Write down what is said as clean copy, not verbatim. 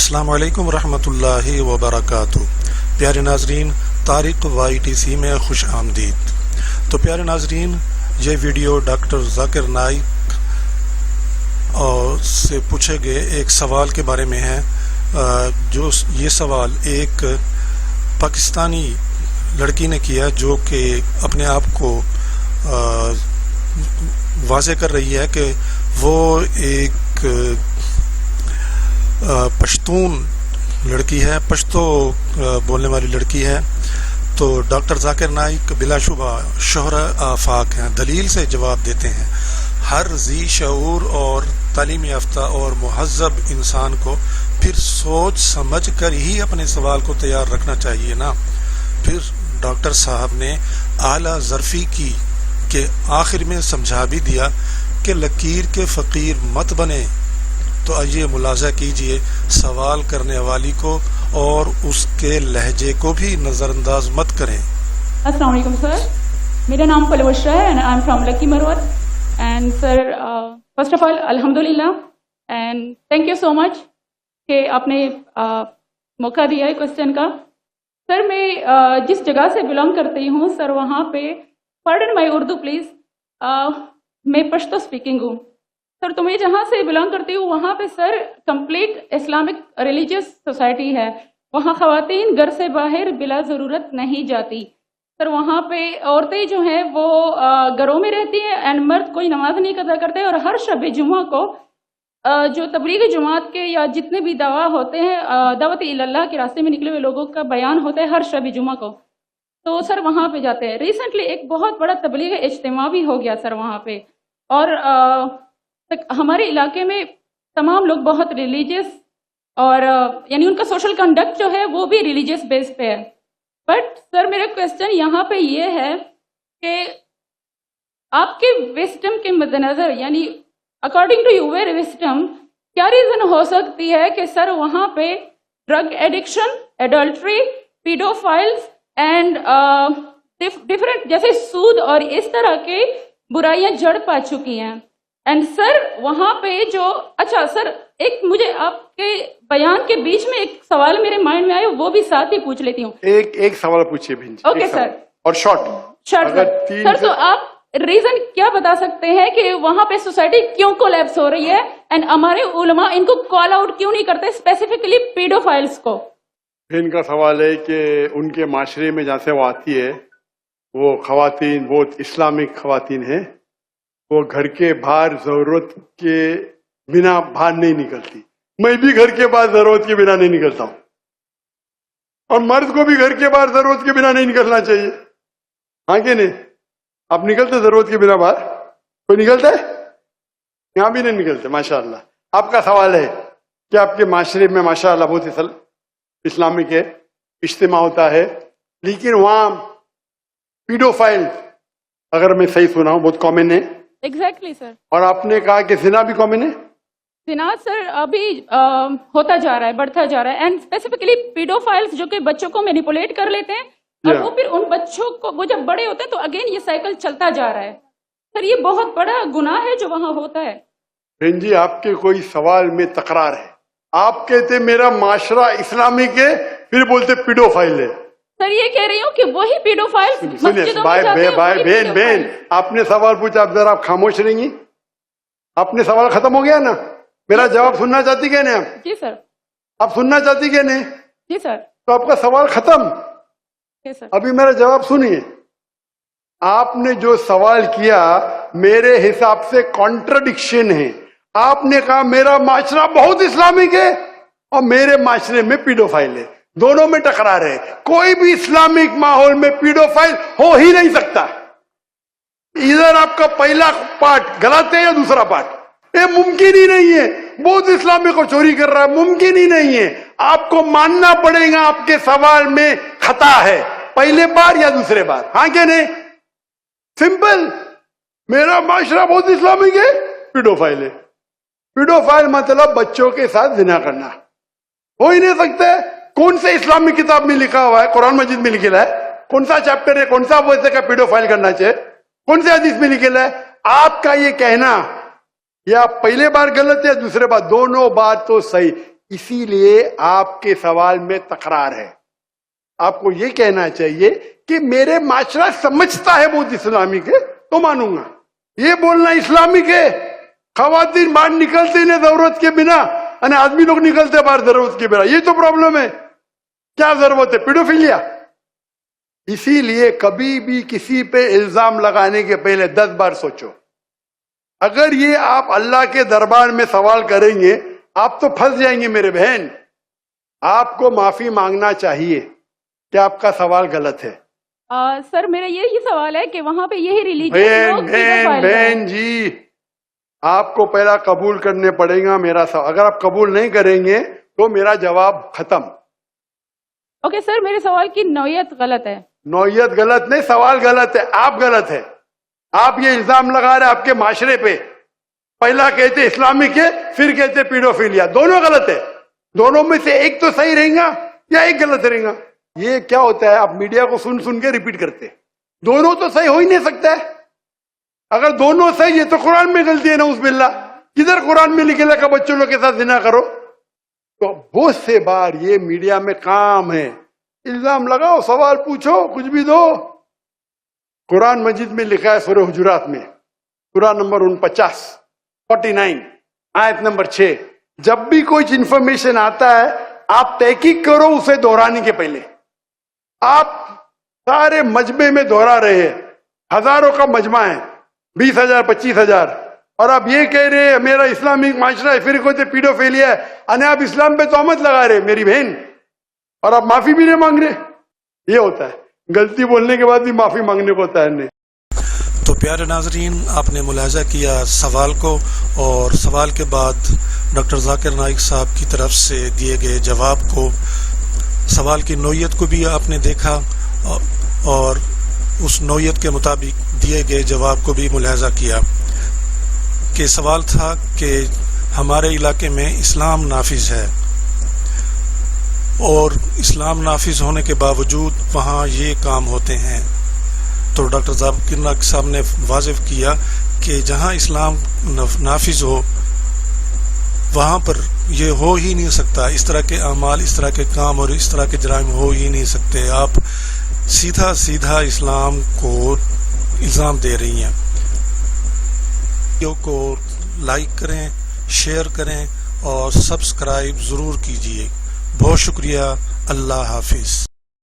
السلام علیکم ورحمۃ اللہ وبرکاتہ۔ پیارے ناظرین، طارق YTC میں خوش آمدید۔ تو پیارے ناظرین، یہ ویڈیو ڈاکٹر ذاکر نائک سے پوچھے گئے ایک سوال کے بارے میں ہے۔ جو یہ سوال ایک پاکستانی لڑکی نے کیا جو کہ اپنے آپ کو واضح کر رہی ہے کہ وہ ایک پشتون لڑکی ہے، پشتو بولنے والی لڑکی ہے۔ تو ڈاکٹر ذاکر نائک بلا شبہ شہرہ آفاق ہیں، دلیل سے جواب دیتے ہیں۔ ہر ذی شعور اور تعلیم یافتہ اور مہذب انسان کو پھر سوچ سمجھ کر ہی اپنے سوال کو تیار رکھنا چاہیے نا۔ پھر ڈاکٹر صاحب نے اعلیٰ ظرفی کی کہ آخر میں سمجھا بھی دیا کہ لکیر کے فقیر مت بنے۔ تو آئیے ملاحظہ کیجئے سوال کرنے والی کو اور اس کے لہجے کو بھی نظر انداز مت کریں۔ السلام علیکم سر، میرا نام پلوشرا ہے and I am from lucky Marwat. And sir first of all الحمدللہ اینڈ تھینک یو سو مچ کہ آپ نے موقع دیا ہے کوشچن کا۔ سر میں جس جگہ سے بلانگ کرتی ہوں سر، وہاں پہ پارڈن مائی اردو پلیز، میں پشتو اسپیکنگ ہوں سر۔ تو میں جہاں سے بلانگ کرتی ہوں وہاں پہ سر کمپلیٹ اسلامک ریلیجیس سوسائٹی ہے۔ وہاں خواتین گھر سے باہر بلا ضرورت نہیں جاتی سر۔ وہاں پہ عورتیں جو ہیں وہ گھروں میں رہتی ہیں اینڈ مرد کوئی نماز نہیں ادا کرتے، اور ہر شب جمعہ کو جو تبلیغی جماعت کے یا جتنے بھی دعویٰ ہوتے ہیں دعوت اللہ کے راستے میں نکلے ہوئے لوگوں کا بیان ہوتا ہے ہر شب جمعہ کو، تو سر وہاں پہ جاتے ہیں۔ ریسنٹلی ایک بہت بڑا تبلیغ اجتماع بھی ہو گیا سر وہاں پہ، اور ہمارے علاقے میں تمام لوگ بہت ریلیجیس اور یعنی ان کا سوشل کنڈکٹ جو ہے وہ بھی ریلیجیس بیس پہ ہے۔ بٹ سر میرا کویسچن یہاں پہ یہ ہے کہ آپ کے وسڈم کے مد نظر، یعنی اکارڈنگ ٹو یور وسڈم، کیا ریزن ہو سکتی ہے کہ سر وہاں پہ drug addiction, adultery, paedophiles and different جیسے سود اور اس طرح کے برائیاں جڑ پا چکی ہیں؟ اینڈ سر وہاں پہ جو اچھا سر ایک مجھے آپ کے بیان کے بیچ میں ایک سوال میرے مائنڈ میں آیا، وہ بھی ساتھ ہی پوچھ لیتی ہوں۔ ایک سوال پوچھیے بہن جی۔ اوکے سر، اور شارٹ سر تو آپ ریزن کیا بتا سکتے ہیں کہ وہاں پہ سوسائٹی کیوں کولیپس ہو رہی ہے اینڈ ہمارے علماء ان کو کال آؤٹ کیوں نہیں کرتے، اسپیسیفکلی پیڈوفائلز کو؟ بہن کا سوال ہے کہ ان کے معاشرے میں جہاں سے وہ آتی ہے وہ خواتین بہت اسلامک خواتین ہیں، وہ گھر کے باہر ضرورت کے بنا باہر نہیں نکلتی۔ میں بھی گھر کے باہر ضرورت کے بنا نہیں نکلتا ہوں، اور مرد کو بھی گھر کے باہر ضرورت کے بنا نہیں نکلنا چاہیے، ہاں کہ نہیں؟ آپ نکلتے ضرورت کے بنا باہر؟ کوئی نکلتا ہے؟ یہاں بھی نہیں نکلتے ماشاءاللہ۔ آپ کا سوال ہے کہ آپ کے معاشرے میں ماشاءاللہ بہت اسلامک ہے، اجتماع ہوتا ہے، لیکن وہاں پیڈوفائل، اگر میں صحیح سنا ہوں، بہت کامن ہے۔ ایگزیکٹلی سر۔ اور آپ نے کہا کہ زنا بھی کامن ہے؟ زنا سر ابھی ہوتا جا رہا ہے، بڑھتا جا رہا ہے، اینڈ اسپیسیفکلی پیڈوفائلز جو کہ بچوں کو مینیپولیٹ کر لیتے ہیں اور وہ پھر ان بچوں کو وہ جب بڑے ہوتے ہیں تو اگین یہ سائیکل چلتا جا رہا ہے سر۔ یہ بہت بڑا گناہ ہے جو وہاں ہوتا ہے۔ بہن جی آپ کے کوئی سوال میں تکرار ہے، آپ کہتے میرا معاشرہ اسلامک ہے، پھر بولتے پیڈوفائل ہے۔ سر یہ کہہ رہی ہوں کہ وہی پیڈوفائلز مسجدوں میں جاتے ہیں۔ بہن آپ نے سوال پوچھا، اب ذرا آپ خاموش رہیں گی؟ آپ نے سوال ختم ہو گیا نا؟ میرا جواب سننا چاہتی کہ نہیں آپ؟ جی سر۔ آپ سننا چاہتی کہ نہیں؟ جی سر۔ تو آپ کا سوال ختم۔ ابھی میرا جواب سنیے۔ آپ نے جو سوال کیا میرے حساب سے کانٹرڈکشن ہے۔ آپ نے کہا میرا معاشرہ بہت اسلامک ہے اور میرے معاشرے میں پیڈوفائل ہے، دونوں میں ٹکرار ہے۔ کوئی بھی اسلامک ماحول میں پیڈوفائل ہو ہی نہیں سکتا۔ ادھر آپ کا پہلا پارٹ غلط ہے یا دوسرا پارٹ؟ یہ ممکن ہی نہیں ہے۔ بہت اسلامک کو چوری کر رہا ہے، ممکن ہی نہیں ہے۔ آپ کو ماننا پڑے گا آپ کے سوال میں خطا ہے، پہلے بار یا دوسرے بار، ہاں کہ نہیں؟ سمپل۔ میرا معاشرہ بہت اسلامک ہے، پیڈوفائل ہے۔ پیڈوفائل مطلب بچوں کے ساتھ زنا کرنا، ہو ہی نہیں سکتا ہے۔ کون سے اسلامی کتاب میں لکھا ہوا ہے؟ قرآن مجید میں لکھا ہے؟ کون سا چیپٹر ہے؟ کون سا ویسے کا پیڈوفائل کرنا چاہیے؟ کون سے حدیث میں لکھا ہے؟ آپ کا یہ کہنا یا پہلے بار غلط ہے دوسرے بار، دونوں بات تو صحیح۔ اسی لیے آپ کے سوال میں تکرار ہے. آپ کو یہ کہنا چاہیے کہ میرے معاشرہ سمجھتا ہے بہت اسلامک ہے تو مانوں گا. یہ بولنا اسلامک ہے. خواتین باہر نکلتے نہیں ضرورت کے بنا اور آدمی لوگ نکلتے باہر ضرورت کے بنا. یہ تو پرابلم ہے. کیا ضرورت ہے؟ پیڈوفیلیا. اسی لیے کبھی بھی کسی پہ الزام لگانے کے پہلے 10 بار سوچو. اگر یہ آپ اللہ کے دربار میں سوال کریں گے آپ تو پھنس جائیں گے میرے بہن. آپ کو معافی مانگنا چاہیے کہ آپ کا سوال غلط ہے. سر میرا یہی سوال ہے کہ وہاں پہ یہی ریلیجن بہن جی آپ کو پہلا قبول کرنے پڑے گا میرا سوال. اگر آپ قبول نہیں کریں گے تو میرا جواب ختم. اوکے سر میرے سوال کی نوعیت غلط ہے. نوعیت غلط نہیں، سوال غلط ہے. آپ غلط ہے. آپ یہ الزام لگا رہے آپ کے معاشرے پہ. پہلا کہتے اسلامک ہے پھر کہتے پیڈوفیلیا. دونوں غلط ہے. دونوں میں سے ایک تو صحیح رہیں گا یا ایک غلط رہیں گا. یہ کیا ہوتا ہے آپ میڈیا کو سن سن کے ریپیٹ کرتے. دونوں تو صحیح ہو ہی نہیں سکتا ہے. اگر دونوں صحیح ہے تو قرآن میں غلطی ہے نعوذ باللہ. کدھر قرآن میں لکھے لگا بچوں لوگ کے ساتھ زنا کرو؟ تو بہت سے بار یہ میڈیا میں کام ہے. الزام لگاؤ، سوال پوچھو، کچھ بھی دو. قرآن مجید میں لکھا ہے سورہ حجرات میں سورہ نمبر 49 آیت نمبر 6 جب بھی کوئی انفارمیشن آتا ہے آپ تحقیق کرو اسے دہرانے کے پہلے. آپ سارے مجمع میں دہرا رہے ہیں، ہزاروں کا مجمع ہے، 20,000 25,000، اور آپ یہ کہہ رہے ہیں میرا اسلامک معاشرہ ہے پھر کوئی پیڈوفیلیا ہے، اور آپ اسلام پہ تہمت لگا رہے میری بہن، اور آپ معافی بھی نہیں مانگ رہے. یہ ہوتا ہے غلطی بولنے کے بعد بھی معافی مانگنے کو ہوتا ہے نہیں. تو پیارے ناظرین آپ نے ملاحظہ کیا سوال کو، اور سوال کے بعد ڈاکٹر ذاکر نائک صاحب کی طرف سے دیے گئے جواب کو، سوال کی نوعیت کو بھی آپ نے دیکھا اور اس نوعیت کے مطابق دیے گئے جواب کو بھی ملاحظہ کیا کہ سوال تھا کہ ہمارے علاقے میں اسلام نافذ ہے اور اسلام نافذ ہونے کے باوجود وہاں یہ کام ہوتے ہیں. تو ڈاکٹر ذاکر نائک صاحب نے واضح کیا کہ جہاں اسلام نافذ ہو وہاں پر یہ ہو ہی نہیں سکتا. اس طرح کے اعمال، اس طرح کے کام اور اس طرح کے جرائم ہو ہی نہیں سکتے. آپ سیدھا اسلام کو الزام دے رہی ہیں. ویڈیو کو لائک کریں، شیئر کریں اور سبسکرائب ضرور کیجیے. بہت شکریہ. اللہ حافظ.